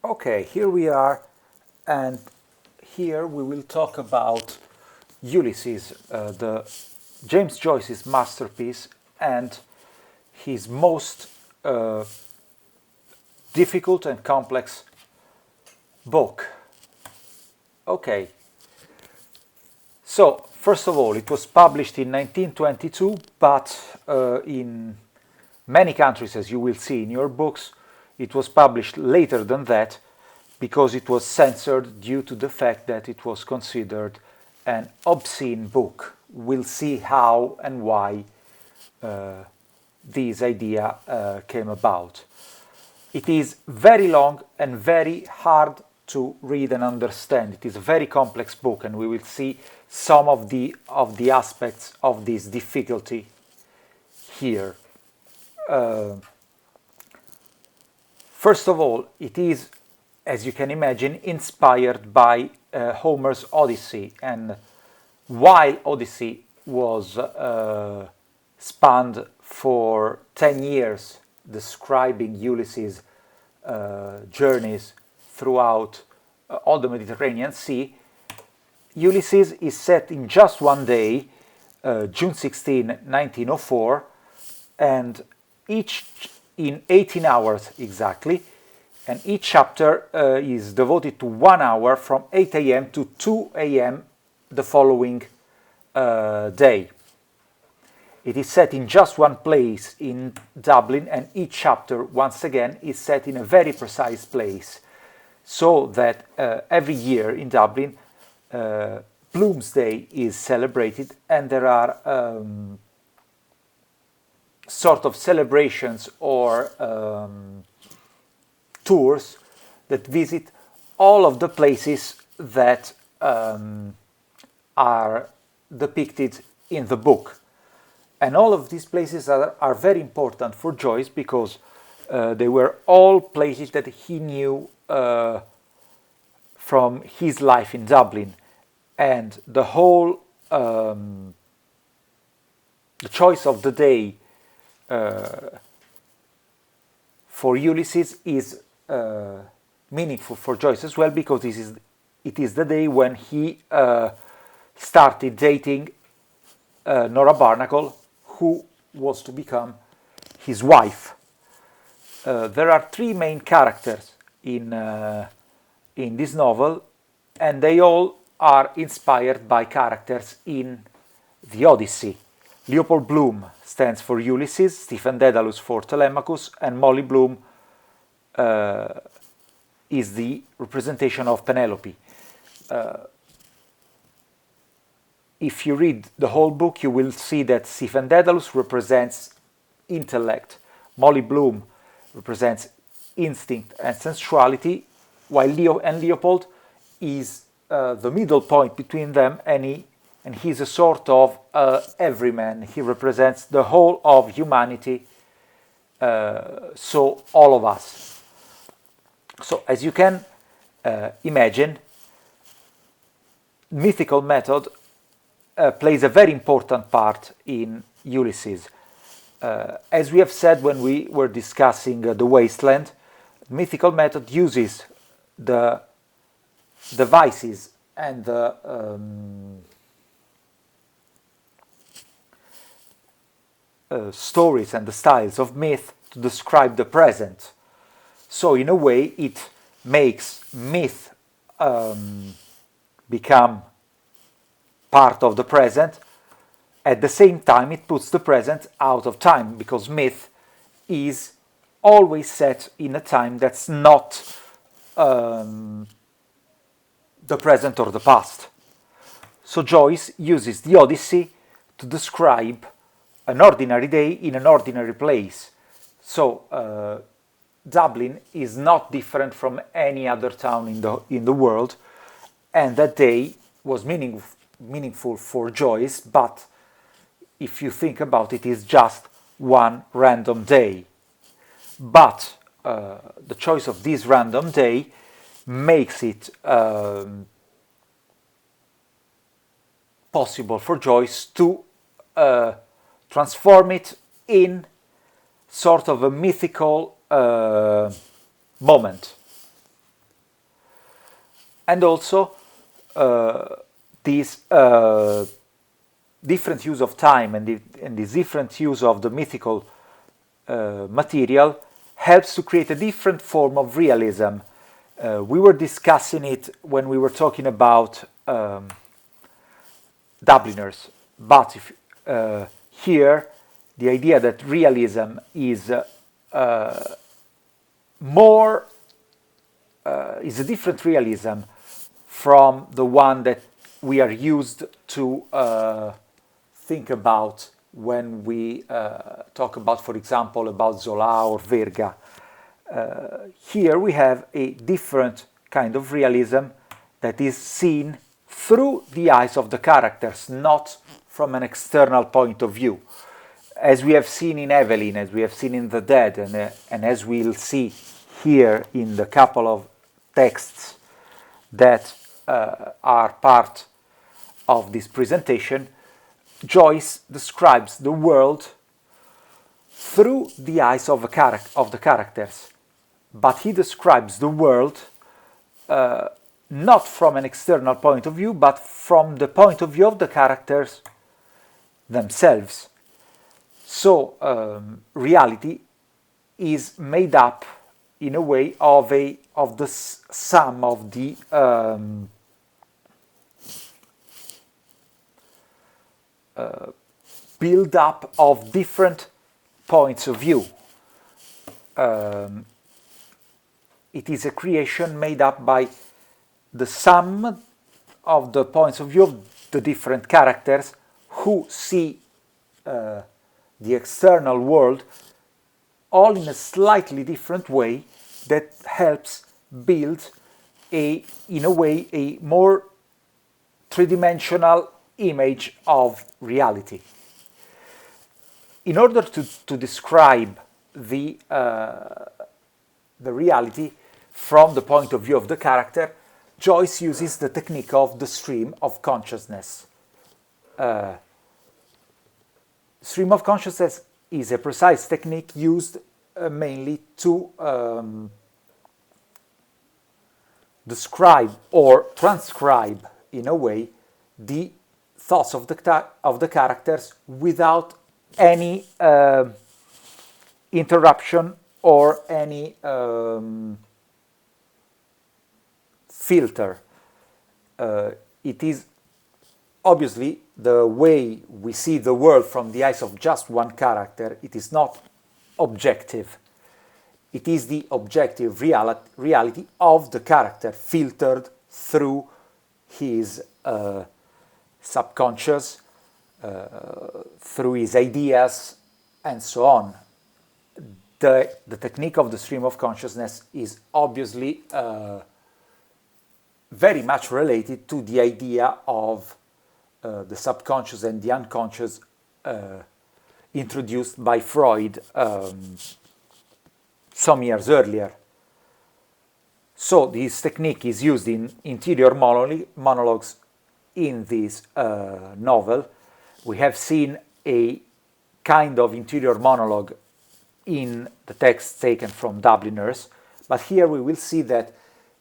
Okay, here we are, and here we will talk about Ulysses, the James Joyce's masterpiece and his most difficult and complex book. Okay, so first of all, it was published in 1922, but in many countries, as you will see in your books, it was published later than that because it was censored due to the fact that it was considered an obscene book. We'll see how and why this idea came about. It is very long and very hard to read and understand. It is a very complex book, and we will see some of the aspects of this difficulty here. First of all, it is, as you can imagine, inspired by Homer's Odyssey, and while Odyssey was spanned for 10 years describing Ulysses' journeys throughout all the Mediterranean Sea, Ulysses is set in just one day, June 16, 1904, and each in 18 hours exactly, and each chapter is devoted to 1 hour from 8 a.m. to 2 a.m. the following day. It is set in just one place in Dublin, and each chapter, once again, is set in a very precise place, so that every year in Dublin, Bloomsday is celebrated, and there are sort of celebrations or tours that visit all of the places that are depicted in the book. And all of these places are very important for Joyce because they were all places that he knew from his life in Dublin. And the whole the choice of the day for Ulysses is meaningful for Joyce as well, because it is the day when he started dating Nora Barnacle, who was to become his wife. There are three main characters in this novel, and they all are inspired by characters in the Odyssey. Leopold Bloom stands for Ulysses, Stephen Dedalus for Telemachus, and Molly Bloom is the representation of Penelope. If you read the whole book, you will see that Stephen Dedalus represents intellect, Molly Bloom represents instinct and sensuality, while Leopold is the middle point between them, and he's a sort of everyman. He represents the whole of humanity, so all of us. So as you can imagine, Mythical Method plays a very important part in Ulysses. As we have said when we were discussing The Wasteland, Mythical Method uses the devices and the stories and the styles of myth to describe the present. So in a way it makes myth become part of the present. At the same time it puts the present out of time, because myth is always set in a time that's not the present or the past. So Joyce uses the Odyssey to describe an ordinary day in an ordinary place. So Dublin is not different from any other town in the world, and that day was meaningful for Joyce, but if you think about it, it's just one random day. But the choice of this random day makes it possible for Joyce to transform it in sort of a mythical moment. and also this different use of time and this different use of the mythical material helps to create a different form of realism. We were discussing it when we were talking about Dubliners, but here the idea that realism is is a different realism from the one that we are used to think about when we talk about, for example, about Zola or Verga. Here we have a different kind of realism that is seen through the eyes of the characters, not from an external point of view. As we have seen in Evelyn, as we have seen in The Dead, and as we'll see here in the couple of texts that are part of this presentation, Joyce describes the world through the eyes of the characters, but he describes the world not from an external point of view, but from the point of view of the characters themselves. So reality is made up in a way of the sum of the build up of different points of view. It is a creation made up by the sum of the points of view of the different characters who see the external world all in a slightly different way that helps build in a way a more three-dimensional image of reality. In order to describe the reality from the point of view of the character, Joyce uses the technique of the stream of consciousness. Stream of consciousness is a precise technique used mainly to describe or transcribe, in a way, the thoughts of the characters without any interruption or any filter. It is obviously the way we see the world from the eyes of just one character. It is not objective. It is the objective reality of the character filtered through his subconscious, through his ideas, and so on. The technique of the stream of consciousness is obviously very much related to the idea of the subconscious and the unconscious introduced by Freud some years earlier. So this technique is used in interior monologues in this novel. We have seen a kind of interior monologue in the text taken from Dubliners, but here we will see that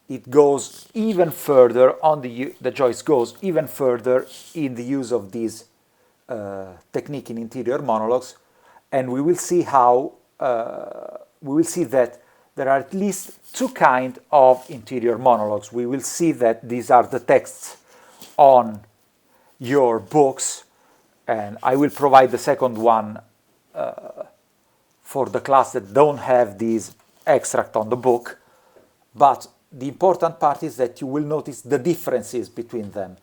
it goes even further the Joyce goes even further in the use of this technique in interior monologues, and we will see how we will see that there are at least two kinds of interior monologues. We will see that these are the texts on your books, and I will provide the second one for the class that don't have this extract on the book, but the important part is that you will notice the differences between them.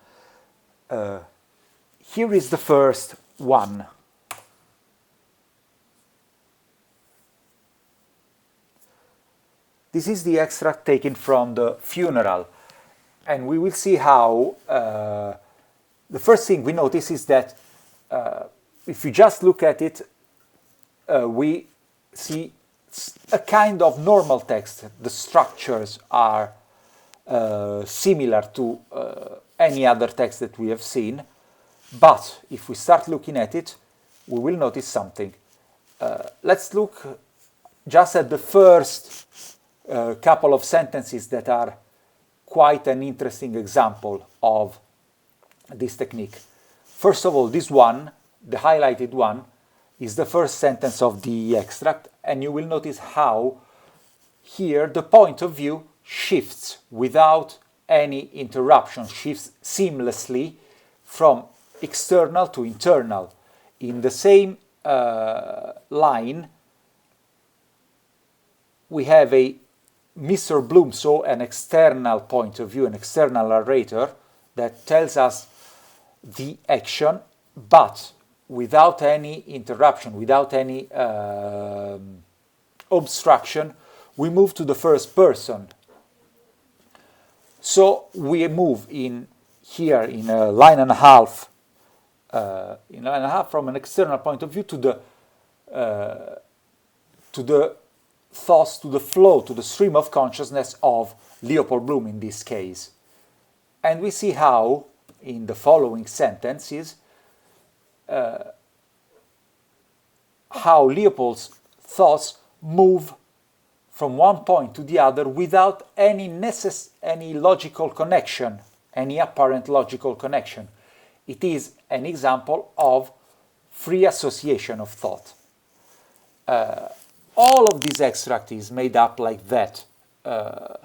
Here is the first one. This is the extract taken from the funeral, and we will see how the first thing we notice is that if you just look at it, we see a kind of normal text. The structures are similar to any other text that we have seen, but if we start looking at it, we will notice something. Let's look just at the first couple of sentences that are quite an interesting example of this technique. First of all, this one, the highlighted one, is the first sentence of the extract, and you will notice how here the point of view shifts without any interruption, shifts seamlessly from external to internal. In the same line, we have a Mr. Bloom, so an external point of view, an external narrator that tells us the action, but without any interruption, without any obstruction, we move to the first person. So we move in here in a line and a half, from an external point of view to the thoughts, to the flow, to the stream of consciousness of Leopold Bloom in this case. And we see how, in the following sentences, how Leopold's thoughts move from one point to the other without any logical connection, any apparent logical connection. It is an example of free association of thought. All of this extract is made up like that.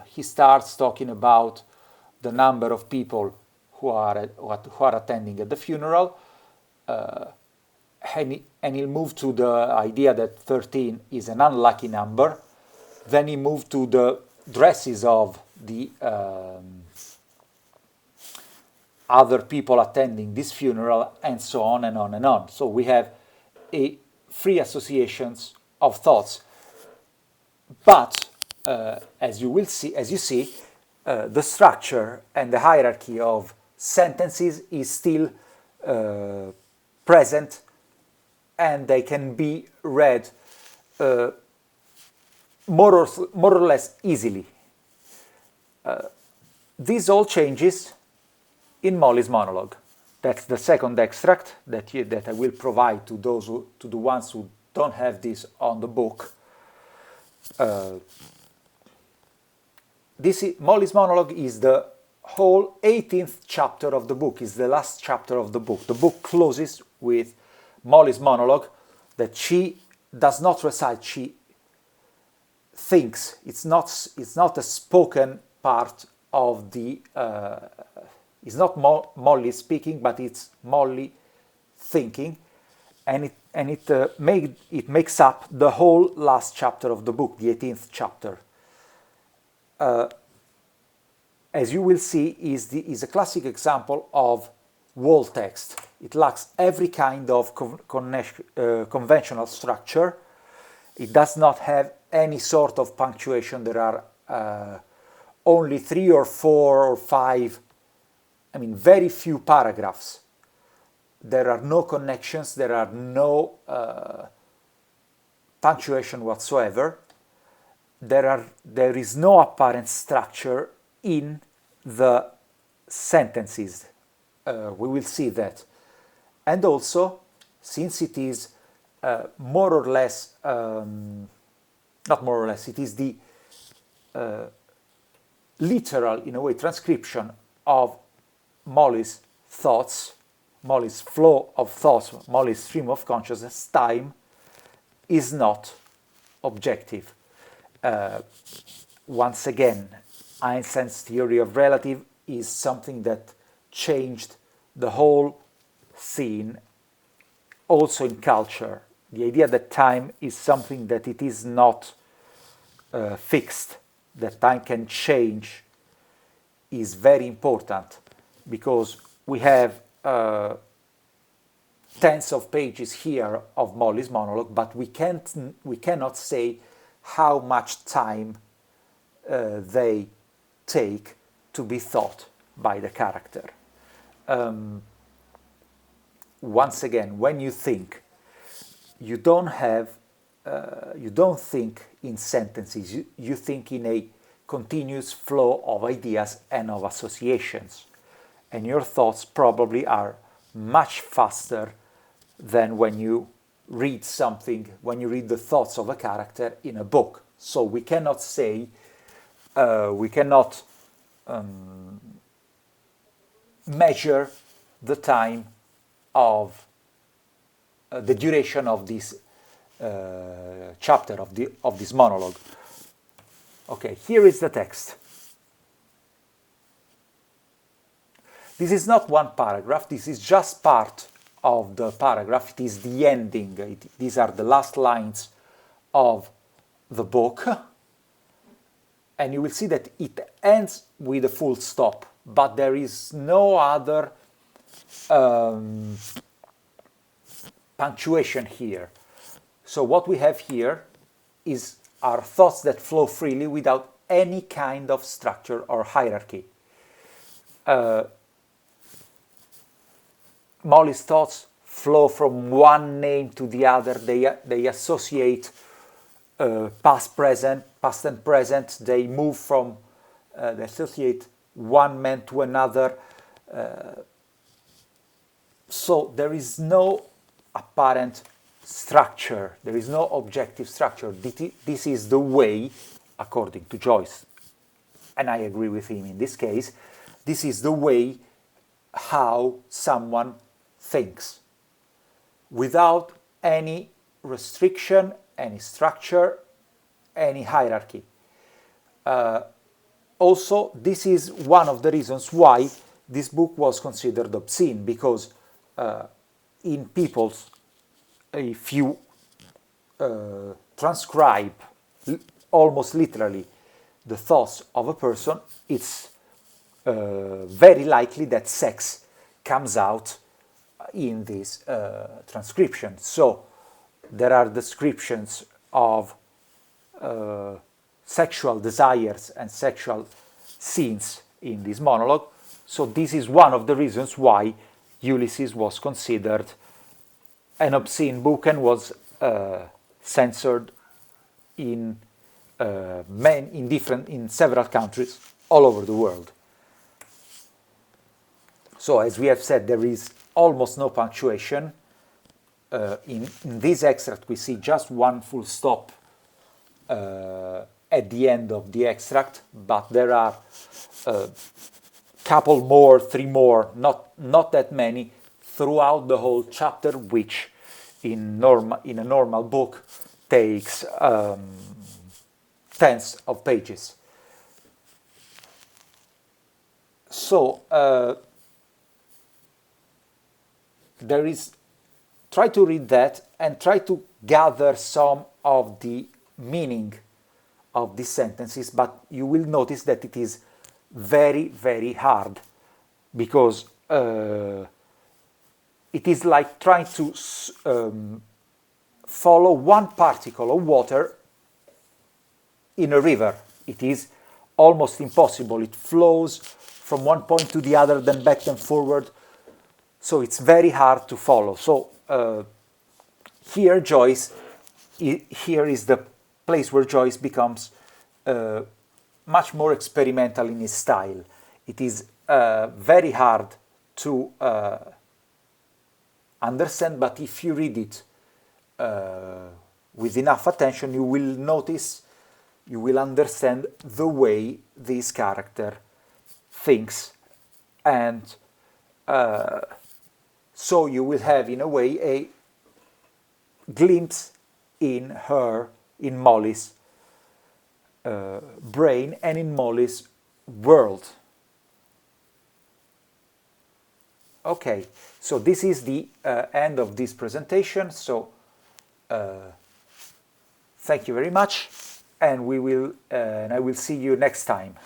He starts talking about the number of people who are attending at the funeral, and he'll move to the idea that 13 is an unlucky number. Then he moved to the dresses of the other people attending this funeral, and so on and on and on. So we have a free associations of thoughts. But as you see, the structure and the hierarchy of sentences is still present, and they can be read more or less easily. This all changes in Molly's monologue. That's the second extract that I will provide to the ones who don't have this on the book. Molly's monologue is the whole 18th chapter of the book, is the last chapter of the book. The book closes with Molly's monologue that she does not recite, she thinks. It's not a spoken part of the it's not Molly speaking, but it's Molly thinking, and it makes up the whole last chapter of the book, the 18th chapter. As you will see, is a classic example of wall text. It lacks every kind of conventional structure. It does not have any sort of punctuation. There are only 3 or 4 or 5, very few paragraphs. There are no connections, there are no punctuation whatsoever. There is no apparent structure in the sentences. We will see that. And also, since it is more or less, not more or less, it is the literal, in a way, transcription of Molly's thoughts, Molly's flow of thoughts, Molly's stream of consciousness, time is not objective. Once again, Einstein's theory of relativity is something that changed the whole scene, also in culture. The idea that time is something that it is not fixed, that time can change, is very important, because we have tens of pages here of Molly's monologue, but we cannot say how much time they take to be thought by the character. Once again, when you think, you don't think in sentences, you think in a continuous flow of ideas and of associations, and your thoughts probably are much faster than when you read something, when you read the thoughts of a character in a book. So we cannot say, we cannot measure the time of the duration of this chapter of this monologue. Okay, here is the text. This is not one paragraph, this is just part of the paragraph, it is the ending, these are the last lines of the book, and you will see that it ends with a full stop, but there is no other punctuation here. So what we have here are thoughts that flow freely without any kind of structure or hierarchy. Molly's thoughts flow from one name to the other. They associate past and present. They move from, they associate one man to another. So there is no apparent structure. There is no objective structure. This is the way, according to Joyce, and I agree with him in this case, this is the way how someone thinks, without any restriction, any structure, any hierarchy. Also, this is one of the reasons why this book was considered obscene, because in people's, if you transcribe almost literally the thoughts of a person, it's very likely that sex comes out in this transcription. So there are descriptions of sexual desires and sexual scenes in this monologue. So this is one of the reasons why Ulysses was considered an obscene book and was censored in several countries all over the world. So as we have said, there is almost no punctuation. In this extract we see just one full stop at the end of the extract, but there are a couple more, three more, not that many, throughout the whole chapter, which in a normal book takes tens of pages. So try to read that and try to gather some of the meaning of these sentences, but you will notice that it is very, very hard, because it is like trying to follow one particle of water in a river. It is almost impossible. It flows from one point to the other, then back and forward. So it's very hard to follow. So here is the place where Joyce becomes much more experimental in his style. It is very hard to understand, but if you read it with enough attention, you will notice, you will understand the way this character thinks, and so you will have, in a way, a glimpse in Molly's brain and in Molly's world. Okay, so this is the end of this presentation. So thank you very much, and I will see you next time.